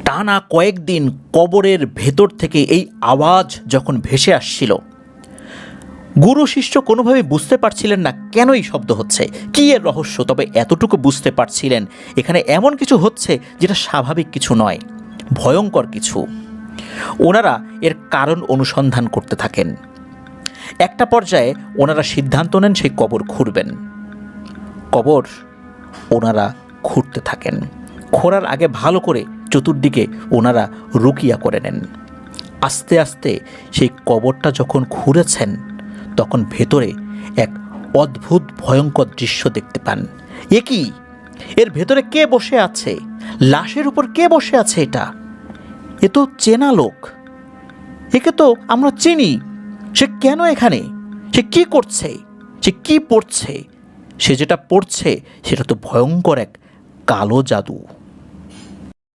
টানা কয়েকদিন কবরের ভেতর থেকে এই আওয়াজ যখন ভেসে আসছিল, গুরু শিষ্য কোনোভাবে বুঝতে পারছিলেন না কেন এই শব্দ হচ্ছে, কী এর রহস্য। তবে এতটুকু বুঝতে পারছিলেন এখানে এমন কিছু হচ্ছে যেটা স্বাভাবিক কিছু নয়, ভয়ঙ্কর কিছু। ওনারা এর কারণ অনুসন্ধান করতে থাকেন। একটা পর্যায়ে ওনারা সিদ্ধান্ত নেন সেই কবর খুঁড়বেন। কবর ওনারা খুঁড়তে থাকেন। খোঁড়ার আগে ভালো করে চতুর্দিকে ওনারা রুকিয়া করে নেন। আস্তে আস্তে সেই কবরটা যখন খুঁড়েছেন, তখন ভেতরে এক অদ্ভুত ভয়ঙ্কর দৃশ্য দেখতে পান। এ কি? এর ভেতরে কে বসে আছে? লাশের উপর কে বসে আছে? এ তো চেনা লোক, একে তো আমরা চিনি। সে কেন এখানে? সে কি করছে? সে কি পড়ছে? সে যেটা পড়ছে সেটা তো ভয়ঙ্কর এক কালো জাদু।